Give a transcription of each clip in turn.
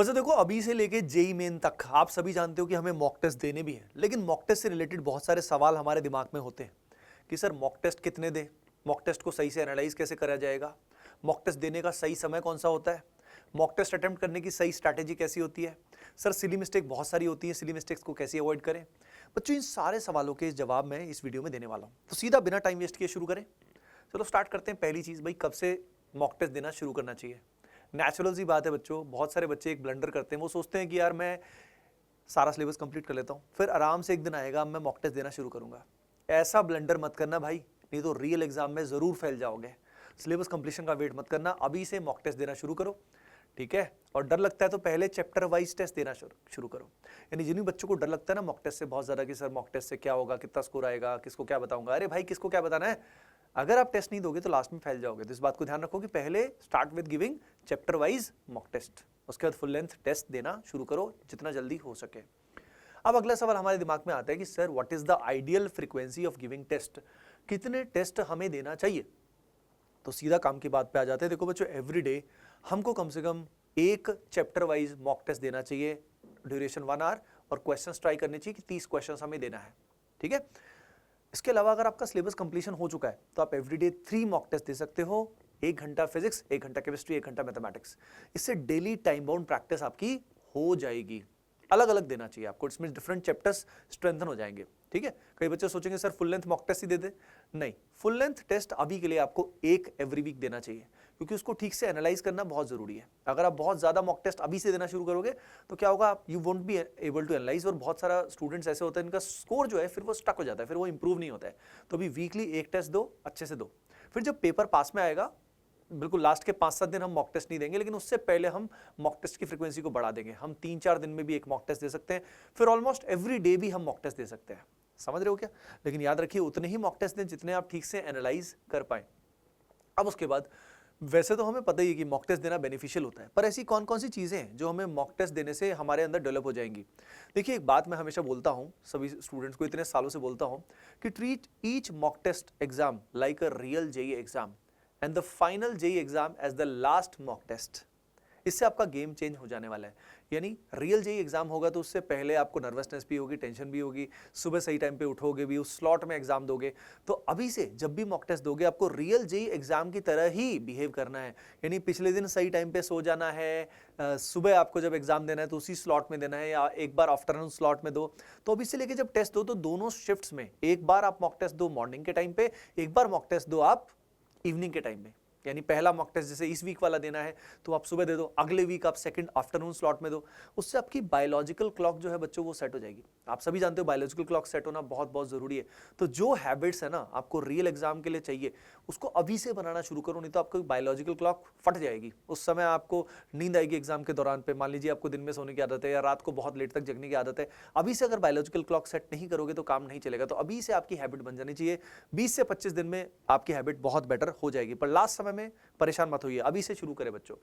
वैसे देखो अभी से लेके जेई मेन तक आप सभी जानते हो कि हमें मॉक टेस्ट देने भी हैं, लेकिन मॉक टेस्ट से रिलेटेड बहुत सारे सवाल हमारे दिमाग में होते हैं कि सर मॉक टेस्ट कितने दें, मॉक टेस्ट को सही से एनालाइज कैसे करा जाएगा, मॉक टेस्ट देने का सही समय कौन सा होता है, मॉक टेस्ट अटेम्प्ट करने की सही स्ट्रैटेजी कैसी होती है, सर सिली मिस्टेक बहुत सारी होती है, सिली मिस्टेक्स को कैसे अवॉइड करें। बच्चों इन सारे सवालों के जवाब मैं इस वीडियो में देने वाला हूँ, तो सीधा बिना टाइम वेस्ट किए शुरू करें। चलो स्टार्ट करते हैं। पहली चीज़ भाई, कब से मॉक टेस्ट देना शुरू करना चाहिए। नेचुरल सी बात है बच्चों, बहुत सारे बच्चे एक ब्लंडर करते हैं, वो सोचते हैं कि यार मैं सारा सिलेबस कंप्लीट कर लेता हूँ, फिर आराम से एक दिन आएगा मैं मॉक टेस्ट देना शुरू करूंगा। ऐसा ब्लंडर मत करना भाई, नहीं तो रियल एग्जाम में जरूर फेल जाओगे। सिलेबस कंप्लीशन का वेट मत करना, अभी से मॉक टेस्ट देना शुरू करो, ठीक है। और डर लगता है तो पहले चैप्टर वाइज टेस्ट देना शुरू करो। यानी जिन बच्चों को डर लगता है ना मॉक टेस्ट से बहुत ज्यादा कि सर मॉक टेस्ट से क्या होगा, कितना स्कोर आएगा, किसको क्या बताऊंगा, अरे भाई किसको क्या बताना है, अगर आप टेस्ट नहीं दोगे तो लास्ट में फैल जाओगे। तो इस बात को ध्यान रखो कि पहले start with giving chapter wise mock test, उसके बाद फुल लेंथ टेस्ट देना शुरू करो जितना जल्दी हो सके। अब अगला सवाल हमारे दिमाग में आता है कि sir what is the ideal frequency of giving test, कितने टेस्ट हमें देना चाहिए। तो सीधा काम की बात पे आ जाते हैं। देखो बच्चों, एवरी डे हमको कम से कम एक चैप्टर वाइज मॉक टेस्ट देना चाहिए, ड्यूरेशन 1 आवर, और क्वेश्चंस ट्राई करने चाहिए कि 30 क्वेश्चंस हमें देना है, ठीक है। इसके अलावा अगर आपका सिलेबस कंप्लीशन हो चुका है तो आप एवरीडे 3 मॉक टेस्ट दे सकते हो, 1 घंटा फिजिक्स, 1 घंटा केमिस्ट्री, 1 घंटा मैथमेटिक्स। इससे डेली टाइम बाउंड प्रैक्टिस आपकी हो जाएगी। अलग अलग देना चाहिए आपको, इसमें डिफरेंट चैप्टर्स स्ट्रेंथन हो जाएंगे, ठीक है। कई बच्चे सोचेंगे sir full length mock test ही दे दे, नहीं, फुल लेंथ टेस्ट अभी के लिए आपको एक एवरी वीक देना चाहिए, क्योंकि उसको ठीक से एनालाइज करना बहुत जरूरी है। अगर आप बहुत ज्यादा मॉक टेस्ट अभी से देना शुरू करोगे तो क्या होगा, आप you won't be able to analyse, और बहुत सारा स्टूडेंट्स ऐसे होते हैं इनका स्कोर जो है फिर वो स्टक हो जाता है, फिर वो इंप्रूव नहीं होता है। तो अभी वीकली एक टेस्ट दो, अच्छे से दो, फिर जब पेपर पास में आएगा बिल्कुल लास्ट के 5-7 दिन हम मॉक टेस्ट नहीं देंगे, लेकिन उससे पहले हम मॉक टेस्ट की फ्रीक्वेंसी को बढ़ा देंगे। हम 3-4 दिन में भी एक मॉक टेस्ट दे सकते हैं, फिर ऑलमोस्ट एवरी डे भी हम मॉक टेस्ट दे सकते हैं। समझ रहे हो क्या। लेकिन याद रखिए उतने ही मॉक टेस्ट दें जितने आप ठीक से एनालाइज कर पाए। अब उसके बाद वैसे तो हमें पता ही है कि मॉक टेस्ट देना बेनिफिशियल होता है, पर ऐसी कौन कौन सी चीजें हैं जो हमें मॉक टेस्ट देने से हमारे अंदर डेवलप हो जाएंगी। देखिए एक बात मैं हमेशा बोलता हूं, सभी स्टूडेंट्स को इतने सालों से बोलता हूं कि treat each mock test exam like a real JEE exam and the final JEE exam as the last mock test. इससे आपका गेम चेंज हो जाने वाला है। यानी रियल जेईई एग्जाम होगा तो उससे पहले आपको नर्वसनेस भी होगी, टेंशन भी होगी, सुबह सही टाइम पे उठोगे भी, उस स्लॉट में एग्जाम दोगे। तो अभी से जब भी मॉक टेस्ट दोगे आपको रियल जेईई एग्जाम की तरह ही बिहेव करना है। यानी पिछले दिन सही टाइम पे सो जाना है, सुबह आपको जब एग्जाम देना है तो उसी स्लॉट में देना है, या एक बार आफ्टरनून स्लॉट में दो। तो अभी से लेके जब टेस्ट दो तो दोनों शिफ्ट्स में एक बार आप मॉक टेस्ट दो मॉर्निंग के टाइम पे, एक बार मॉक टेस्ट दो आप इवनिंग के टाइम में। यानी पहला मॉक टेस्ट जैसे इस वीक वाला देना है तो आप सुबह दे दो, अगले वीक आप सेकंड आफ्टरनून स्लॉट में दो। उससे आपकी बायोलॉजिकल क्लॉक जो है बच्चों वो सेट हो जाएगी। आप सभी जानते हो बायोलॉजिकल क्लॉक सेट होना बहुत बहुत जरूरी है। तो जो हैबिट्स है ना आपको रियल एग्जाम के लिए चाहिए उसको अभी से बनाना शुरू करो, नहीं तो आपको बायोलॉजिकल क्लॉक फट जाएगी। उस समय आपको नींद आएगी एग्जाम के दौरान पे, मान लीजिए आपको दिन में सोने की आदत है या रात को बहुत लेट तक जगने की आदत है, अभी से अगर बायोलॉजिकल क्लॉक सेट नहीं करोगे तो काम नहीं चलेगा। तो अभी से आपकी हैबिट बन जानी चाहिए, 20 से 25 दिन में आपकी हैबिट बहुत बेटर हो जाएगी। पर लास्ट समय में परेशान मत होइए, अभी से शुरू करें बच्चों,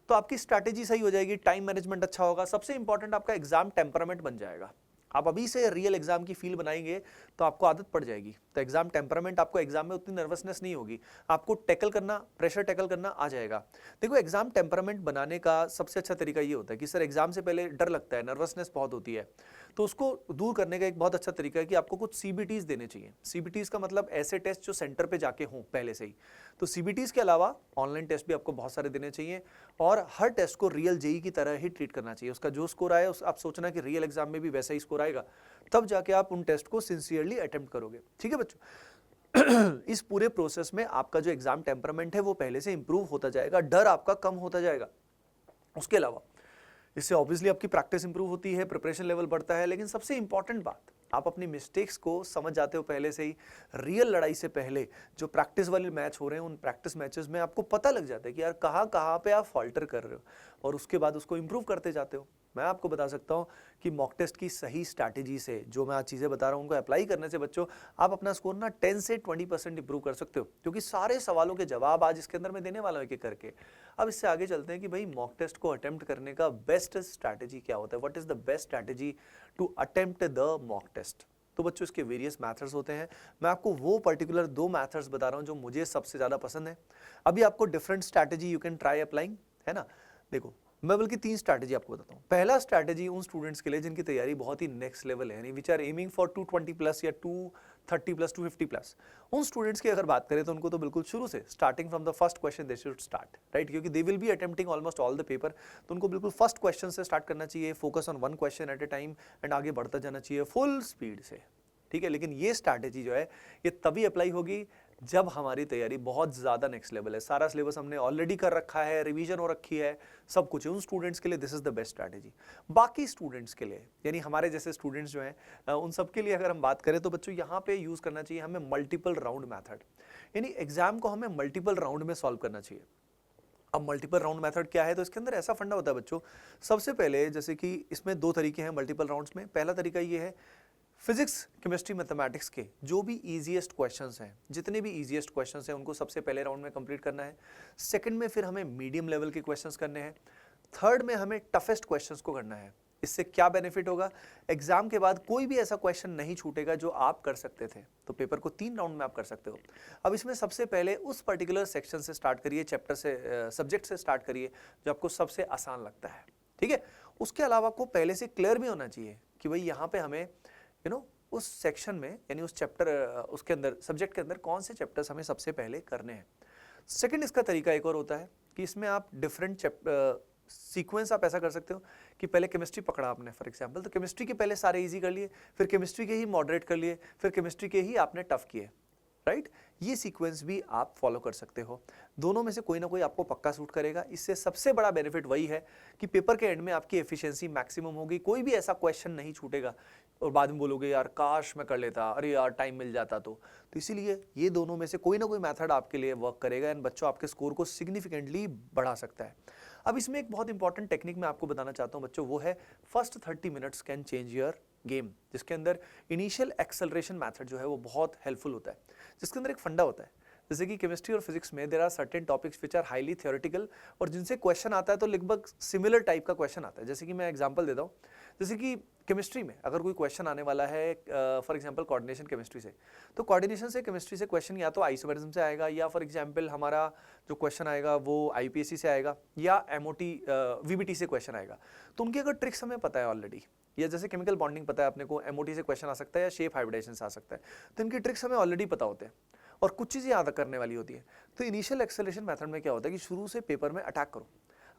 तो आपकी स्ट्रैटेजी सही हो जाएगी, टाइम मैनेजमेंट अच्छा होगा, सबसे इंपॉर्टेंट आपका एग्जाम टेम्परामेंट बन जाएगा। आप अभी से रियल एग्जाम की फील बनाएंगे तो आपको आदत पड़ जाएगी। तो एग्जाम टेम्परामेंट, आपको एग्जाम में उतनी नर्वसनेस नहीं होगी, आपको टैकल करना, प्रेशर टैकल करना आ जाएगा। देखो एग्जाम टेम्परामेंट बनाने का सबसे अच्छा तरीका ये होता है कि सर एग्जाम से पहले डर लगता है, नर्वसनेस बहुत होती है, तो उसको दूर करने का एक बहुत अच्छा तरीका है कि आपको कुछ सीबीटीज देने चाहिए। सीबीटीज का मतलब ऐसे टेस्ट जो सेंटर पे जाके हों पहले से ही। तो सीबीटीज के अलावा ऑनलाइन टेस्ट भी आपको बहुत सारे देने चाहिए, और हर टेस्ट को रियल जेईई की तरह ही ट्रीट करना चाहिए। उसका जो स्कोर आया आप सोचना कि रियल एग्जाम में भी वैसा ही स्कोर आएगा, तब जाके आप उन टेस्ट को सिंसियरली अटेम्प्ट करोगे, ठीक है बच्चों। इस पूरे प्रोसेस में आपका जो एग्जाम टेम्परामेंट है वो पहले से इंप्रूव होता जाएगा, डर आपका कम होता जाएगा। उसके अलावा इससे ऑब्वियसली आपकी प्रैक्टिस इंप्रूव होती है, प्रिपरेशन लेवल बढ़ता है, लेकिन सबसे इंपॉर्टेंट बात, आप अपनी मिस्टेक्स को समझ जाते हो पहले से ही। रियल लड़ाई से पहले जो प्रैक्टिस वाले मैच हो रहे हैं उन प्रैक्टिस मैचेस में आपको पता लग जाता है कि यार कहाँ कहाँ पे आप फॉल्टर कर रहे हो, और उसके बाद उसको इंप्रूव करते जाते हो। मैं आपको बता सकता हूँ कि मॉक टेस्ट की सही स्ट्रैटेजी से, जो मैं आज चीज़ें बता रहा हूँ उनको अप्लाई करने से बच्चों आप अपना स्कोर ना 10 से 20% इंप्रूव कर सकते हो, क्योंकि सारे सवालों के जवाब आज इसके अंदर मैं देने वाला हूँ एक एक करके। अब इससे आगे चलते हैं कि भाई मॉक टेस्ट को अटेम्प्ट करने का बेस्ट स्ट्रैटेजी क्या होता है, what is the best strategy to attempt the mock test. तो बच्चों इसके वेरियस मैथड्स होते हैं, मैं आपको वो पर्टिकुलर 2 मैथड्स बता रहा हूँ जो मुझे सबसे ज़्यादा पसंद है। अभी आपको different strategy you can try applying, है ना। देखो मैं बल्कि 3 स्ट्रैटेजी आपको बताता हूँ। पहला स्ट्रैटेजी उन स्टूडेंट्स के लिए जिनकी तैयारी बहुत ही नेक्स्ट लेवल है, यानी which are aiming for 220 plus या 230 प्लस 250 प्लस। उन स्टूडेंट्स की अगर बात करें तो उनको तो बिल्कुल शुरू से starting from the first question they should start, right, क्योंकि they will be attempting almost all the paper, तो उनको बिल्कुल फर्स्ट क्वेश्चन से स्टार्ट करना चाहिए, focus on one question at a time and आगे बढ़ता जाना चाहिए फुल स्पीड से, ठीक है। लेकिन ये स्ट्रैटेजी जो है ये तभी अप्लाई होगी जब हमारी तैयारी बहुत ज़्यादा नेक्स्ट लेवल है, सारा सिलेबस हमने ऑलरेडी कर रखा है, रिवीजन हो रखी है, सब कुछ है। उन स्टूडेंट्स के लिए this is the best strategy. बाकी स्टूडेंट्स के लिए, यानी हमारे जैसे स्टूडेंट्स जो हैं उन सब के लिए अगर हम बात करें तो बच्चों यहाँ पे यूज़ करना चाहिए हमें मल्टीपल राउंड मैथड, यानी एग्जाम को हमें मल्टीपल राउंड में सॉल्व करना चाहिए। अब मल्टीपल राउंड मेथड क्या है, तो इसके अंदर ऐसा फंडा होता है बच्चों, सबसे पहले जैसे कि इसमें 2 तरीके हैं मल्टीपल राउंड्स में। पहला तरीका ये है फिजिक्स केमिस्ट्री मैथमेटिक्स के जो भी इजीएस्ट क्वेश्चंस हैं, जितने भी इजीएस्ट क्वेश्चंस हैं उनको सबसे पहले राउंड में कंप्लीट करना है। सेकंड में फिर हमें मीडियम लेवल के क्वेश्चंस करने हैं। थर्ड में हमें टफेस्ट क्वेश्चंस को करना है। इससे क्या बेनिफिट होगा, एग्जाम के बाद कोई भी ऐसा क्वेश्चन नहीं छूटेगा जो आप कर सकते थे, तो पेपर को 3 राउंड में आप कर सकते हो। अब इसमें सबसे पहले उस पर्टिकुलर सेक्शन से स्टार्ट करिए, चैप्टर से, सब्जेक्ट से स्टार्ट करिए जो आपको सबसे आसान लगता है, ठीक है। उसके अलावा आपको पहले से क्लियर भी होना चाहिए कि भाई यहाँ पे हमें उस सेक्शन में, यानी उस चैप्टर, उसके अंदर सब्जेक्ट के अंदर कौन से चैप्टर्स हमें सबसे पहले करने हैं। सेकंड इसका तरीका एक और होता है कि इसमें आप डिफरेंट सीक्वेंस आप ऐसा कर सकते हो कि पहले केमिस्ट्री पकड़ा आपने फॉर एग्जांपल, तो केमिस्ट्री के पहले सारे इजी कर लिए, फिर केमिस्ट्री के ही मॉडरेट कर लिए, फिर केमिस्ट्री के ही आपने टफ किए, राइट। ये सीक्वेंस भी आप फॉलो कर सकते हो। दोनों में से कोई ना कोई आपको पक्का सूट करेगा। इससे सबसे बड़ा बेनिफिट वही है कि पेपर के एंड में आपकी एफिशिएंसी मैक्सिमम होगी, कोई भी ऐसा क्वेश्चन नहीं छूटेगा और बाद में बोलोगे यार काश मैं कर लेता, अरे यार टाइम मिल जाता तो इसीलिए ये दोनों में से कोई ना कोई मेथड आपके लिए वर्क करेगा एंड बच्चों आपके स्कोर को सिग्निफिकेंटली बढ़ा सकता है। अब इसमें एक बहुत इंपॉर्टेंट टेक्निक मैं आपको बताना चाहता हूँ बच्चों, वो है first 30 minutes can change your game, जिसके अंदर इनिशियल एक्सेलरेशन मेथड जो है वो बहुत हेल्पफुल होता है, जिसके अंदर एक फंडा होता है। जैसे कि केमिस्ट्री और फिजिक्स में there are certain topics which are highly theoretical और जिनसे क्वेश्चन आता है तो लगभग सिमिलर टाइप का क्वेश्चन आता है। जैसे कि मैं एग्जांपल देता हूँ, जैसे कि केमिस्ट्री में अगर कोई क्वेश्चन आने वाला है फॉर एग्जांपल कोऑर्डिनेशन केमिस्ट्री से, तो कोऑर्डिनेशन से केमिस्ट्री से क्वेश्चन या तो आइसोमेरिज्म से आएगा, या फॉर एग्जांपल हमारा जो क्वेश्चन आएगा वो आईपीएससी से आएगा, या एमओटी वीबीटी से क्वेश्चन आएगा। तो उनकी अगर ट्रिक्स हमें पता है ऑलरेडी, या जैसे केमिकल बॉन्डिंग पता है अपने को, एमओटी से क्वेश्चन आ सकता है या शेप हाइब्रिडाइजेशन से आ सकता है, तो इनकी ट्रिक्स हमें ऑलरेडी पता होते हैं और कुछ चीज़ें याद करने वाली होती है। तो इनिशियल एक्सेलरेशन मेथड में क्या होता है कि शुरू से पेपर में अटैक करो।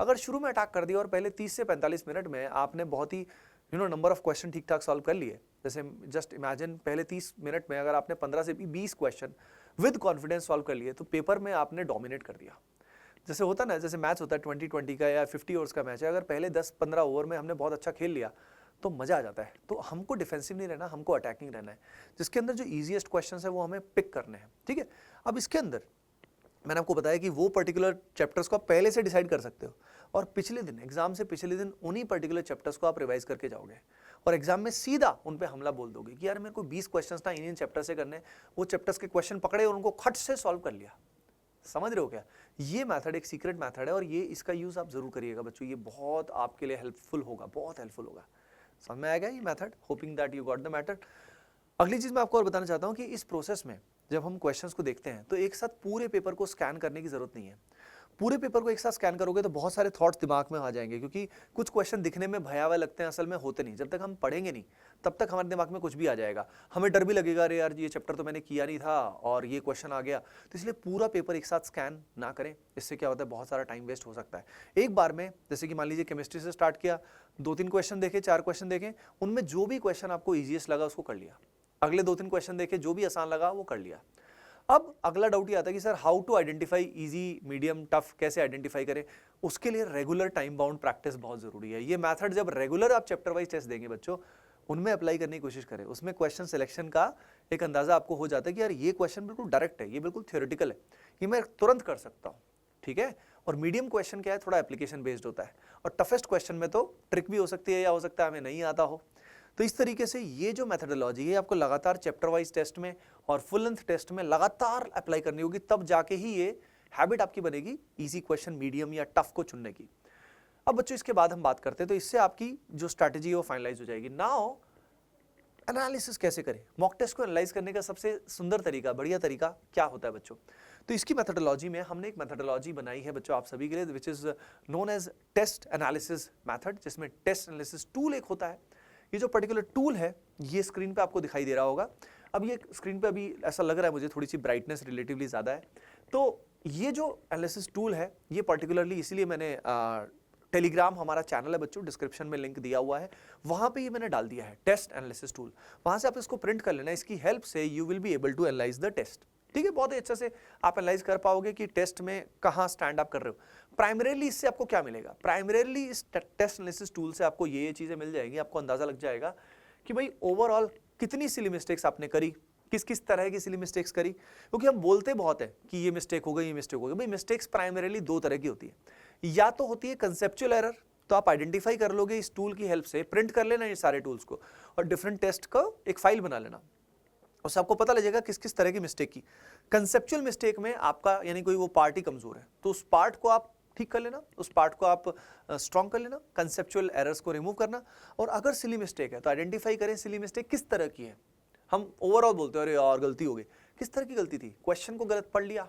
अगर शुरू में अटैक कर दिया और पहले 30 से 45 मिनट में आपने बहुत ही नंबर ऑफ क्वेश्चन ठीक ठाक सॉल्व कर लिए, जैसे जस्ट इमेजिन पहले 30 मिनट में अगर आपने 15 से 20 क्वेश्चन विद कॉन्फिडेंस सॉल्व कर लिए, तो पेपर में आपने डोमिनेट कर दिया। जैसे होता ना, जैसे मैच होता है 20-20 का या 50 ओवर्स का मैच है, अगर पहले 10-15 ओवर में हमने बहुत अच्छा खेल लिया तो मज़ा आ जाता है। तो हमको डिफेंसिव नहीं रहना, हमको अटैकिंग रहना है, जिसके अंदर जो ईजीएस्ट क्वेश्चंस है वो हमें पिक करने हैं, ठीक है। अब इसके अंदर मैंने आपको बताया कि वो पर्टिकुलर चैप्टर्स को आप पहले से डिसाइड कर सकते हो और पिछले दिन, एग्जाम से पिछले दिन उन्हीं पर्टिकुलर चैप्टर्स को आप रिवाइज करके जाओगे और एग्जाम में सीधा उन पे हमला बोल दोगे कि यार मेरे को 20 क्वेश्चंस ना इन चैप्टर से करने, वो चैप्टर्स के क्वेश्चन पकड़े और उनको खट से सॉल्व कर लिया। समझ रहे हो क्या? ये मेथड एक सीक्रेट मेथड है और ये इसका यूज आप जरूर करिएगा बच्चों, ये बहुत आपके लिए हेल्पफुल होगा, बहुत हेल्पफुल होगा। समझ में आएगा ये method? Hoping that you got the matter. अगली चीज मैं आपको और बताना चाहता हूं कि इस प्रोसेस में जब हम क्वेश्चंस को देखते हैं तो एक साथ पूरे पेपर को स्कैन करने की जरूरत नहीं है। पूरे पेपर को एक साथ स्कैन करोगे तो बहुत सारे थॉट्स दिमाग में आ जाएंगे, क्योंकि कुछ क्वेश्चन दिखने में भयावह लगते हैं, असल में होते नहीं। जब तक हम पढ़ेंगे नहीं तब तक हमारे दिमाग में कुछ भी आ जाएगा, हमें डर भी लगेगा, अरे यार ये चैप्टर तो मैंने किया नहीं था और ये क्वेश्चन आ गया। तो इसलिए पूरा पेपर एक साथ स्कैन ना करें, इससे क्या होता है बहुत सारा टाइम वेस्ट हो सकता है। एक बार में जैसे कि मान लीजिए केमिस्ट्री से स्टार्ट किया, 2-3 क्वेश्चन देखे, 4 क्वेश्चन देखे, उनमें जो भी क्वेश्चन आपको ईजीएस्ट लगा उसको कर लिया। अगले 2-3 क्वेश्चन देखे, जो भी आसान लगा वो कर लिया। अब अगला डाउट ये आता है कि sir how to identify easy, medium, tough, कैसे आइडेंटिफाई करें? उसके लिए रेगुलर टाइम बाउंड प्रैक्टिस बहुत जरूरी है। ये मेथड जब रेगुलर आप चैप्टर वाइज टेस्ट देंगे बच्चों, उनमें अप्लाई करने की कोशिश करें। उसमें क्वेश्चन सिलेक्शन का एक अंदाजा आपको हो जाता है कि यार ये क्वेश्चन बिल्कुल डायरेक्ट है, ये बिल्कुल थियोरेटिकल है, ये मैं तुरंत कर सकता हूँ, ठीक है। और मीडियम क्वेश्चन क्या है, थोड़ा एप्लीकेशन बेस्ड होता है, और टफेस्ट क्वेश्चन में तो ट्रिक भी हो सकती है या हो सकता है हमें नहीं आता हो। तो इस तरीके से ये जो मेथडोलॉजी है आपको लगातार चैप्टर वाइज टेस्ट में और फुल लेंथ टेस्ट में लगातार अप्लाई करनी होगी, तब जाके ही ये हैबिट आपकी बनेगी इजी क्वेश्चन, मीडियम या टफ को चुनने की। अब बच्चों इसके बाद हम बात करते हैं, तो इससे आपकी जो स्ट्रैटेजी है वो फाइनलाइज हो जाएगी। नाउ एनालिसिस कैसे करें, मॉक टेस्ट को एनालाइज करने का सबसे सुंदर तरीका, बढ़िया तरीका क्या होता है बच्चों? तो इसकी मेथोडोलॉजी में हमने एक मेथोडोलॉजी बनाई है बच्चों आप सभी के लिए, which is known as test analysis method, जिसमें टेस्ट एनालिसिस टूल एक होता है। ये जो पर्टिकुलर टूल है ये स्क्रीन पे आपको दिखाई दे रहा होगा। अब ये स्क्रीन पे अभी ऐसा लग रहा है मुझे थोड़ी सी ब्राइटनेस रिलेटिवली ज़्यादा है। तो ये जो एनालिसिस टूल है ये पर्टिकुलरली इसीलिए मैंने टेलीग्राम हमारा चैनल है बच्चों, डिस्क्रिप्शन में लिंक दिया हुआ है, वहां पे ये मैंने डाल दिया है टेस्ट एनालिसिस टूल। वहां से आप इसको प्रिंट कर लेना, इसकी हेल्प से you will be able to analyse the test. ठीक है, बहुत ही अच्छे से आप एनालाइज कर पाओगे कि टेस्ट में कहाँ स्टैंड अप कर रहे हो। प्राइमरीली इससे आपको क्या मिलेगा? प्राइमरीली इस टेस्ट एनालिसिस टूल से आपको ये चीजें मिल जाएंगी, आपको अंदाजा लग जाएगा कि भाई ओवरऑल कितनी सिली मिस्टेक्स आपने करी, किस किस तरह की सिली मिस्टेक्स करी। क्योंकि हम बोलते बहुत है कि ये मिस्टेक हो गई, ये मिस्टेक हो गई। भाई मिस्टेक्स प्राइमरीली दो तरह की होती है, या तो होती है कंसेप्चुअल एरर, तो आप आइडेंटिफाई कर लोगे इस टूल की हेल्प से, प्रिंट कर लेना ये सारे टूल्स को और डिफरेंट टेस्ट का एक फाइल बना लेना, उससे आपको पता लगेगा किस किस तरह की मिस्टेक की। कंसेप्चुअल मिस्टेक में आपका यानी कोई वो पार्ट ही कमजोर है तो उस पार्ट को आप ठीक कर लेना, उस पार्ट को आप स्ट्रॉन्ग कर लेना, कंसेप्चुअल एरर्स को रिमूव करना। और अगर सिली मिस्टेक है तो आइडेंटिफाई करें सिली मिस्टेक किस तरह की है। हम ओवरऑल बोलते हैं अरे यार गलती हो गई, किस तरह की गलती थी? क्वेश्चन को गलत पढ़ लिया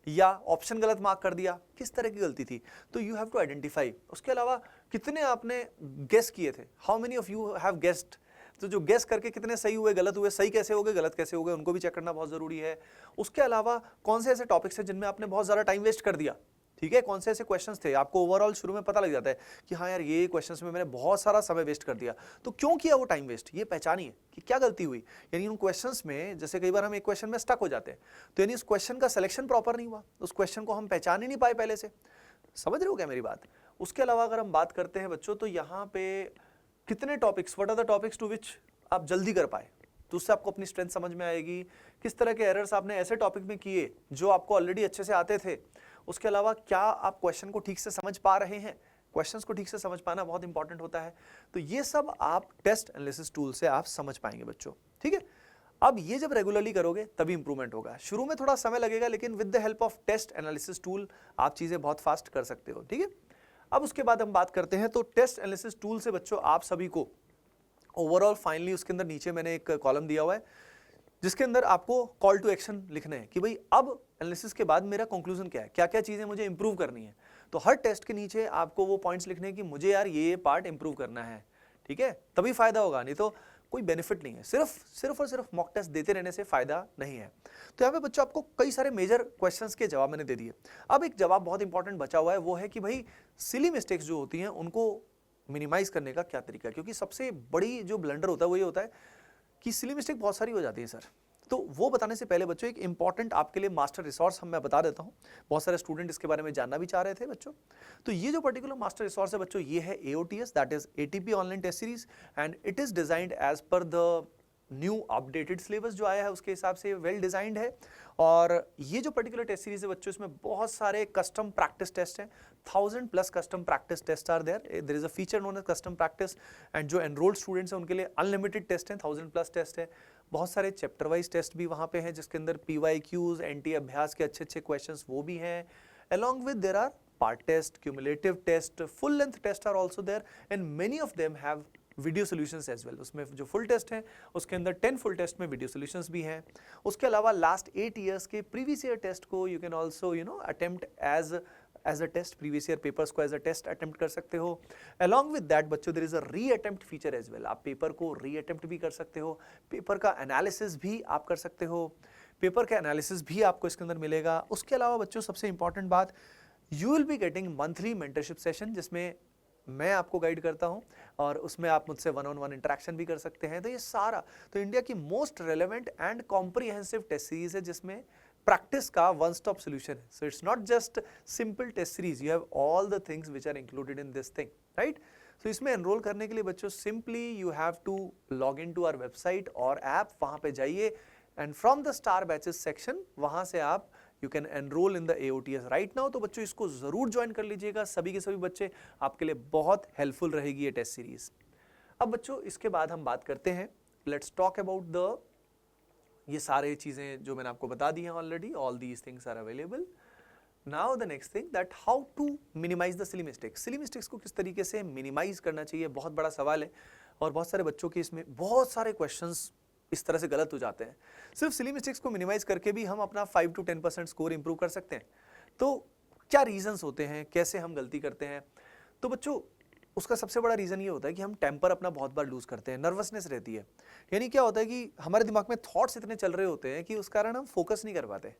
या ऑप्शन गलत मार्क कर दिया, किस तरह की गलती थी? तो यू हैव टू आइडेंटिफाई। उसके अलावा कितने आपने गेस किए थे, how many of you have guessed, तो जो गेस करके कितने सही हुए, गलत हुए, सही कैसे हो गए, गलत कैसे हो गए, उनको भी चेक करना बहुत जरूरी है। उसके अलावा कौन से ऐसे टॉपिक्स हैं जिनमें आपने बहुत ज्यादा टाइम वेस्ट कर दिया, ठीक है, कौन से ऐसे क्वेश्चंस थे आपको ओवरऑल शुरू में पता लग जाता है कि हाँ यार ये क्वेश्चंस में मैंने बहुत सारा समय वेस्ट कर दिया, तो क्यों किया वो टाइम वेस्ट, ये पहचानिए कि क्या गलती हुई। यानी उन क्वेश्चंस में जैसे कई बार हम एक क्वेश्चन में स्टक हो जाते हैं, तो यानी उस क्वेश्चन का सिलेक्शन प्रॉपर नहीं हुआ, उस क्वेश्चन को हम पहचान ही नहीं पाए पहले से। समझ रहे हो क्या मेरी बात? उसके अलावा अगर हम बात करते हैं बच्चों, तो यहाँ पे कितने topics, what are the topics to which आप जल्दी कर पाए, तो उससे आपको अपनी स्ट्रेंथ समझ में आएगी। किस तरह के एरर्स आपने ऐसे टॉपिक में किए जो आपको ऑलरेडी अच्छे से आते थे। उसके अलावा क्या आप क्वेश्चन को ठीक से समझ पा रहे हैं, क्वेश्चंस को ठीक से समझ पाना बहुत इंपॉर्टेंट होता है। तो ये सब आप टेस्ट एनालिसिस टूल से आप समझ पाएंगे बच्चों, ठीक है। अब ये जब रेगुलरली करोगे तभी इंप्रूवमेंट होगा। शुरू में थोड़ा समय लगेगा, लेकिन with the help of test analysis tool आप चीजें बहुत फास्ट कर सकते हो, ठीक है। अब उसके बाद हम बात करते हैं, तो टेस्ट एनालिसिस टूल से बच्चों आप सभी को ओवरऑल फाइनली उसके अंदर नीचे मैंने एक कॉलम दिया हुआ है जिसके अंदर आपको कॉल टू एक्शन लिखना है कि भाई अब एनालिसिस के बाद मेरा कंक्लूजन क्या है, क्या क्या चीजें मुझे इंप्रूव करनी है। तो हर टेस्ट के नीचे आपको वो पॉइंट्स लिखने हैं कि मुझे यार ये पार्ट इंप्रूव करना है, ठीक है, तभी फायदा होगा, नहीं तो कोई बेनिफिट नहीं है। सिर्फ और सिर्फ मॉक टेस्ट देते रहने से फायदा नहीं है। तो यहाँ पे बच्चों आपको कई सारे मेजर क्वेश्चंस के जवाब मैंने दे दिए। अब एक जवाब बहुत इंपॉर्टेंट बचा हुआ है, वो है कि भाई सिली मिस्टेक्स जो होती हैं उनको मिनिमाइज करने का क्या तरीका है। क्योंकि सबसे बड़ी जो ब्लंडर होता है वो ये होता है कि सिली मिस्टेक बहुत सारी हो जाती है सर। तो वो बताने से पहले बच्चों एक इंपॉर्टेंट आपके लिए मास्टर रिसोर्स मैं बता देता हूं, बहुत सारे स्टूडेंट इसके बारे में जानना भी चाह रहे थे बच्चों। तो ये जो पर्टिकुलर मास्टर रिसोर्स है बच्चों, ये है AOTS, that is ATP online test series, and it is designed as per the new updated syllabus जो आया है उसके हिसाब से वेल डिजाइंड है। और ये जो पर्टिकुलर टेस्ट सीरीज है बच्चों, इसमें बहुत सारे कस्टम प्रैक्टिस टेस्ट हैं, 1000+ custom practice test are there is a feature known as custom practice, and जो एनरोल्ड स्टूडेंट्स हैं उनके लिए अनलिमिटेड टेस्ट हैं, 1000+ टेस्ट है। बहुत सारे चैप्टर वाइज टेस्ट भी वहाँ पे हैं जिसके अंदर PYQs, NT अभ्यास के अच्छे अच्छे क्वेश्चंस वो भी हैं। along with there are part test, cumulative test, full length test are also there, and many of them have video solutions as well. उसमें जो फुल टेस्ट है उसके अंदर 10 फुल टेस्ट में वीडियो सॉल्यूशंस भी हैं। उसके अलावा लास्ट 8 ईयर्स के प्रीवियस ईयर टेस्ट को you can also attempt as a test, previous year papers को एज अ टेस्ट अटेम्प्ट कर सकते हो। अलॉन्ग विद दैट बच्चों there is a re attempt feature as well, आप पेपर को re attempt भी कर सकते हो, पेपर का एनालिसिस भी आप कर सकते हो, पेपर का एनालिसिस भी आपको इसके अंदर मिलेगा। उसके अलावा बच्चों सबसे इंपॉर्टेंट बात, you will be getting monthly mentorship session जिसमें मैं आपको गाइड करता हूं और उसमें आप मुझसे 1-on-1 इंटरेक्शन भी कर सकते हैं। तो ये सारा तो इंडिया की most relevant and comprehensive test series है जिसमें प्रैक्टिस का वन स्टॉप सॉल्यूशन है। So it's not just simple test series, you have all the things which are included in this thing, right. So इसमें enrol करने के लिए बच्चों simply you have to log in to our website और app, वहां पे जाइए and from the star batches section वहां से आप you can enrol in the AOTS right now. तो बच्चों इसको जरूर ज्वाइन कर लीजिएगा, सभी के सभी बच्चे, आपके लिए बहुत हेल्पफुल रहेगी ये टेस्ट सीरीज। अब बच्चों इसके बाद हम बात करते हैं, लेट्स टॉक अबाउट द, ये सारे चीजें जो मैंने आपको बता दी हैं already, all these things are available. Now the next thing that how to minimise the silly mistakes. Silly mistakes को किस तरीके से मिनिमाइज करना चाहिए, बहुत बड़ा सवाल है और बहुत सारे बच्चों के इसमें बहुत सारे क्वेश्चंस इस तरह से गलत हो जाते हैं। सिर्फ सिली मिस्टेक्स को मिनिमाइज करके भी हम अपना 5 to 10% स्कोर इंप्रूव कर सकते हैं। तो क्या रीजंस होते हैं, कैसे हम गलती करते हैं? तो बच्चों उसका सबसे बड़ा रीज़न ये होता है कि हम टेम्पर अपना बहुत बार लूज़ करते हैं, नर्वसनेस रहती है। यानी क्या होता है कि हमारे दिमाग में थॉट्स इतने चल रहे होते हैं कि उस कारण हम फोकस नहीं कर पाते।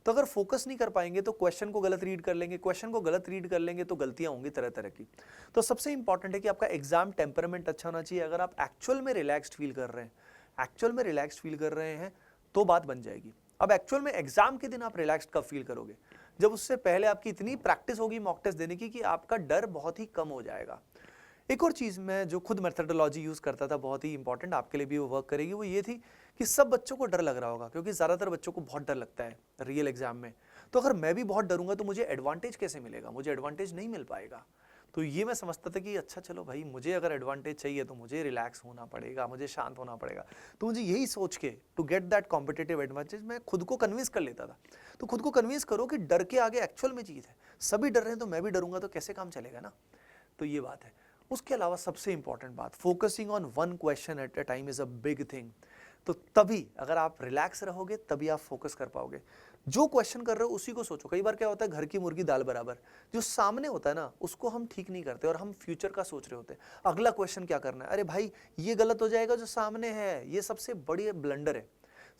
तो अगर फोकस नहीं कर पाएंगे तो क्वेश्चन को गलत रीड कर लेंगे, क्वेश्चन को गलत रीड कर लेंगे तो गलतियां होंगी तरह तरह की। तो सबसे इंपॉर्टेंट है कि आपका एग्जाम टेम्परामेंट अच्छा होना चाहिए। अगर आप एक्चुअल में रिलैक्स्ड फील कर रहे हैं, एक्चुअल में रिलैक्स्ड फील कर रहे हैं तो बात बन जाएगी। अब एक्चुअल में एग्जाम के दिन आप रिलैक्स्ड कब फील करोगे? जब उससे पहले आपकी इतनी प्रैक्टिस होगी मॉक टेस्ट देने की कि आपका डर बहुत ही कम हो जाएगा। एक और चीज़ मैं जो खुद मेथडोलॉजी यूज़ करता था, बहुत ही इंपॉर्टेंट, आपके लिए भी वो वर्क करेगी, वो ये थी कि सब बच्चों को डर लग रहा होगा, क्योंकि ज़्यादातर बच्चों को बहुत डर लगता है रियल एग्जाम में। तो अगर मैं भी बहुत डरूंगा तो मुझे एडवांटेज कैसे मिलेगा? मुझे एडवांटेज नहीं मिल पाएगा। तो ये मैं समझता था कि अच्छा चलो भाई, मुझे अगर एडवांटेज चाहिए तो मुझे रिलैक्स होना पड़ेगा, मुझे शांत होना पड़ेगा। तो मुझे यही सोच के to get that competitive advantage मैं खुद को कन्विंस कर लेता था। तो खुद को कन्विंस करो कि डर के आगे एक्चुअल में चीज़ है। सभी डर रहे हैं तो मैं भी डरूंगा तो कैसे काम चलेगा ना? तो ये बात है। उसके अलावा सबसे इंपॉर्टेंट बात, focusing on one question at a time is a big thing. तो तभी अगर आप रिलैक्स रहोगे तभी आप फोकस कर पाओगे। जो क्वेश्चन कर रहे हो उसी को सोचो। कई बार क्या होता है, घर की मुर्गी दाल बराबर, जो सामने होता है ना उसको हम ठीक नहीं करते और हम फ्यूचर का सोच रहे होते हैं। अगला क्वेश्चन क्या करना है, अरे भाई ये गलत हो जाएगा जो सामने है, ये सबसे बड़ी ब्लंडर है।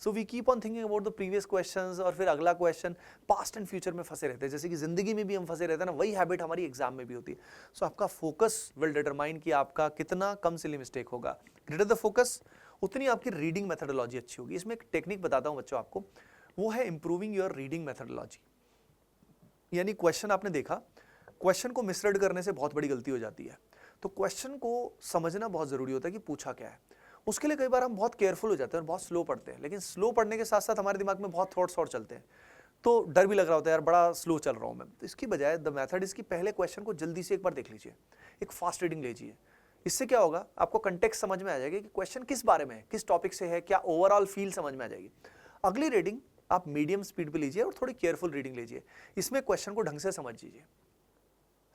So we keep on thinking about the previous questions और फिर अगला क्वेश्चन, पास्ट एंड फ्यूचर में फंसे रहते हैं। जैसे कि जिंदगी में भी हम फंसे रहते हैं ना, वही हैबिट हमारी एग्जाम में भी होती है। सो आपका फोकस विल डिटरमाइन कि आपका कितना कम सिली मिस्टेक होगा। ग्रेटर द फोकस उतनी आपकी रीडिंग मेथडोलॉजी अच्छी होगी। इसमें एक टेक्निक बताता हूं बच्चों आपको, वो है इंप्रूविंग योर रीडिंग मेथडोलॉजी। यानी क्वेश्चन आपने देखा, क्वेश्चन को मिसरीड करने से बहुत बड़ी गलती हो जाती है। तो क्वेश्चन को समझना बहुत जरूरी होता है कि पूछा क्या है। उसके लिए कई बार हम बहुत केयरफुल हो जाते हैं और बहुत स्लो पढ़ते हैं, लेकिन स्लो पढ़ने के साथ साथ हमारे दिमाग में बहुत थॉट्स और चलते हैं, तो डर भी लग रहा होता है, यार बड़ा स्लो चल रहा हूँ मैं। तो इसकी बजाय द मेथड इसकी, पहले क्वेश्चन को जल्दी से एक बार देख लीजिए, एक फास्ट रीडिंग लीजिए। इससे क्या होगा, आपको कंटेक्स्ट समझ में आ जाएगा कि क्वेश्चन किस बारे में है, किस टॉपिक से है, क्या ओवरऑल फील समझ में आ जाएगी। अगली रीडिंग आप मीडियम स्पीड पे लीजिए और थोड़ी केयरफुल रीडिंग लीजिए। इसमें क्वेश्चन को ढंग से समझ लीजिए।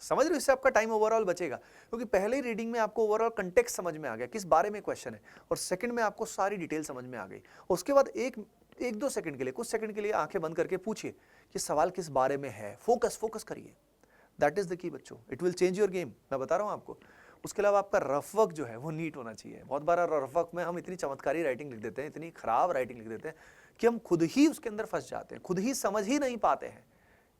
समझ रहे हो? इससे आपका टाइम ओवरऑल बचेगा, क्योंकि पहले ही रीडिंग में आपको ओवरऑल कंटेक्स्ट समझ में आ गया, किस बारे में क्वेश्चन है, और सेकंड में आपको सारी डिटेल समझ में आ गई। उसके बाद एक दो सेकंड के लिए, कुछ सेकंड के लिए आंखें बंद करके पूछिए कि सवाल किस बारे में है। फोकस करिए, दैट इज द की बच्चों, it will change your game, मैं बता रहा हूं आपको। उसके अलावा आपका रफ वर्क जो है वो नीट होना चाहिए। बहुत बार रफ वर्क में हम इतनी चमत्कारी राइटिंग लिख देते हैं, इतनी खराब राइटिंग लिख देते हैं कि हम खुद ही उसके अंदर फंस जाते हैं, खुद ही समझ ही नहीं पाते हैं।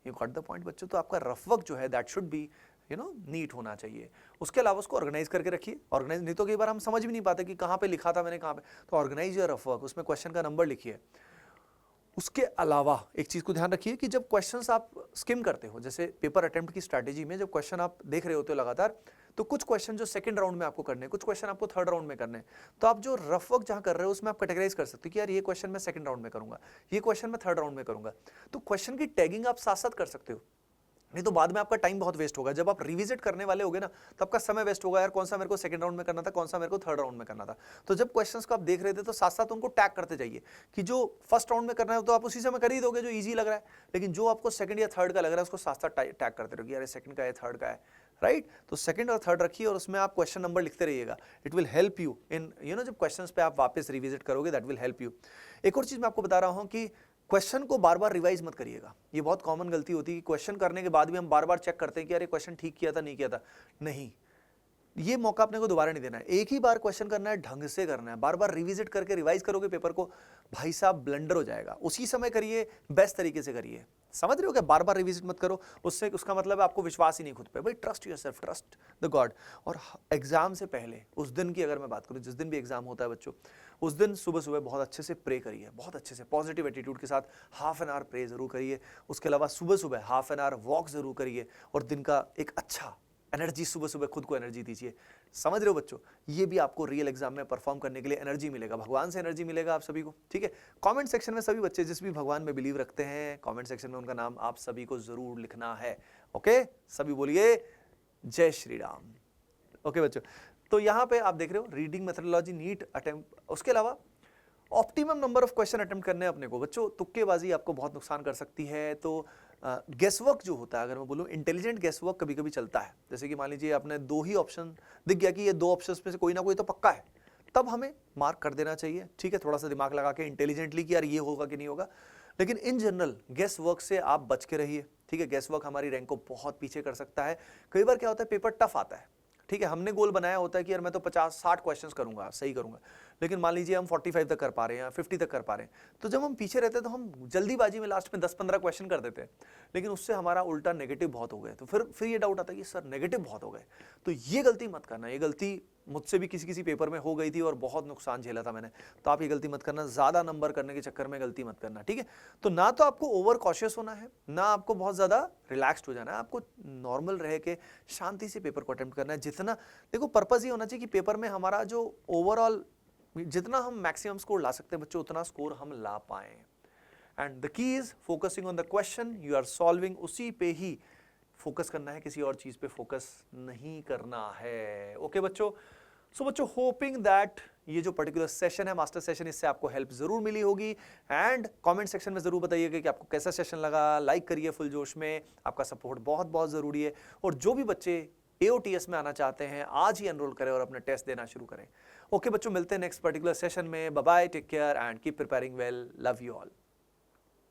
यू गॉट द पॉइंट बच्चों? तो आपका रफ वर्क जो है दैट शुड बी नीट होना चाहिए। उसके अलावा उसको ऑर्गेनाइज करके रखिए। ऑर्गेनाइज नहीं तो कई बार हम समझ भी नहीं पाते कि कहाँ पे लिखा था मैंने, कहाँ पे। तो ऑर्गेनाइज योर रफ वर्क, उसमें क्वेश्चन का नंबर लिखिए। उसके अलावा एक चीज को ध्यान रखिए कि जब क्वेश्चंस आप स्किम करते हो, जैसे पेपर अटेम्प्ट की स्ट्रैटेजी में जब क्वेश्चन आप देख रहे होते हो लगातार, तो कुछ क्वेश्चन जो सेकंड राउंड में आपको करने हैं, कुछ क्वेश्चन आपको थर्ड राउंड में करने हैं। तो आप जो रफ वर्क जहां कर रहे हो उसमें आप कैटेगराइज कर सकते हो कि यार ये क्वेश्चन मैं सेकंड राउंड में करूंगा, ये क्वेश्चन मैं थर्ड राउंड में करूंगा। तो क्वेश्चन की टैगिंग आप साथ साथ कर सकते हो, नहीं तो बाद में आपका टाइम बहुत वेस्ट होगा। जब आप रिविजिट करने वाले होगे ना, तो आपका समय वेस्ट होगा, यार कौन सा मेरे को सेकंड राउंड में करना था, कौन सा मेरे को थर्ड राउंड में करना था। तो जब क्वेश्चंस को आप देख रहे थे तो साथ साथ उनको टैग करते जाइए कि जो फर्स्ट राउंड में करना है तो आप उसी समय कर ही दोगे जो ईजी लग रहा है, लेकिन जो आपको सेकंड या थर्ड का लग रहा है उसको साथ साथ टैग करते रहोगे, यार सेकंड का है, थर्ड का है, राइट। तो सेकंड और थर्ड रखिए और उसमें आप क्वेश्चन नंबर लिखते रहिएगा। It will help you in जब क्वेश्चंस पे आप वापस रिविजिट करोगे, दैट विल हेल्प यू। एक और चीज मैं आपको बता रहा हूं कि क्वेश्चन को बार बार रिवाइज मत करिएगा। ये बहुत कॉमन गलती होती है कि क्वेश्चन करने के बाद भी हम बार बार चेक करते हैं कि अरे क्वेश्चन ठीक किया था नहीं किया था। नहीं, ये मौका अपने को दोबारा नहीं देना है। एक ही बार क्वेश्चन करना है, ढंग से करना है। बार बार रिविजिट करके रिवाइज करोगे पेपर को, भाई साहब ब्लंडर हो जाएगा। उसी समय करिए, बेस्ट तरीके से करिए। समझ रहे हो क्या? बार बार रिविजिट मत करो, उससे उसका मतलब आपको विश्वास ही नहीं खुद पे। भाई trust yourself, trust the God. और एग्जाम से पहले उस दिन की अगर मैं बात करूं, जिस दिन भी एग्जाम होता है बच्चों, उस दिन सुबह सुबह बहुत अच्छे से प्रे करिए, बहुत अच्छे से पॉजिटिव एटीट्यूड के साथ हाफ एन आवर प्रे जरूर करिए। उसके अलावा सुबह सुबह हाफ एन आवर वॉक जरूर करिए और दिन का एक अच्छा एनर्जी, सुबह सुबह खुद को एनर्जी दीजिए। समझ रहे हो बच्चों? ये भी आपको रियल एग्जाम में परफॉर्म करने के लिए एनर्जी मिलेगा, भगवान से एनर्जी मिलेगा आप सभी को। ठीक है, कमेंट सेक्शन में सभी बच्चे जिस भी भगवान में बिलीव रखते हैं, कमेंट सेक्शन में उनका नाम आप सभी को जरूर लिखना है। ओके, सभी बोलिए जय श्री राम। ओके बच्चों, तो यहाँ पे आप देख रहे हो रीडिंग मेथडोलॉजी नीट अटेम्प्ट। उसके अलावा optimum number of question attempt करने हैं अपने को। बच्चों तुक्केबाजी आपको बहुत नुकसान कर सकती है, तो गेस वर्क जो होता है, अगर मैं बोलूँ इंटेलिजेंट गेस वर्क कभी कभी चलता है। जैसे कि मान लीजिए आपने 2 ही ऑप्शन दिख गया कि ये 2 ऑप्शंस में से कोई ना कोई तो पक्का है, तब हमें मार्क कर देना चाहिए, ठीक है, थोड़ा सा दिमाग लगा के इंटेलिजेंटली कि यार ये होगा कि नहीं होगा। लेकिन इन जनरल गेस वर्क से आप बच के रहिए, ठीक है। गेस वर्क हमारी रैंक को बहुत पीछे कर सकता है। कई बार क्या होता है, पेपर टफ आता है, ठीक है, हमने गोल बनाया होता है कि यार मैं तो 50-60 क्वेश्चंस करूंगा, सही करूंगा, लेकिन मान लीजिए हम 45 तक कर पा रहे हैं या 50 तक कर पा रहे हैं, तो जब हम पीछे रहते हैं तो हम जल्दीबाजी में लास्ट में 10-15 क्वेश्चन कर देते हैं, लेकिन उससे हमारा उल्टा नेगेटिव बहुत हो गए। तो फिर ये डाउट आता है कि सर नेगेटिव बहुत हो गए। तो ये गलती मत करना, ये गलती मुझसे भी किसी पेपर में हो गई थी और बहुत नुकसान झेला था मैंने। तो आप ये गलती मत करना, ज्यादा नंबर करने के चक्कर में गलती मत करना, ठीक है। तो ना तो आपको ओवर कॉशियस होना है, ना आपको बहुत ज्यादा रिलैक्स्ड हो जाना है, आपको नॉर्मल रह के शांति से पेपर को अटेम्प्ट करना है। जितना देखो पर्पस ये होना चाहिए कि पेपर में हमारा जो ओवरऑल जितना हम मैक्सिमम स्कोर ला सकते हैं बच्चों, उतना स्कोर हम ला पाए। And the key is focusing on the question you are solving, उसी पे ही फोकस करना है, किसी और चीज पे फोकस नहीं करना है। ओके बच्चों, सो बच्चों होपिंग दैट ये जो पर्टिकुलर सेशन है, मास्टर सेशन, इससे आपको हेल्प जरूर मिली होगी। एंड कमेंट सेक्शन में जरूर बताइएगा कि आपको कैसा सेशन लगा। लाइक करिए फुल जोश में, आपका सपोर्ट बहुत बहुत जरूरी है। और जो भी बच्चे AOTS में आना चाहते हैं आज ही एनरोल करें और अपने टेस्ट देना शुरू करें। ओके बच्चों, मिलते हैं नेक्स्ट पर्टिकुलर सेशन में। Bye bye, take care and keep preparing well, love you all.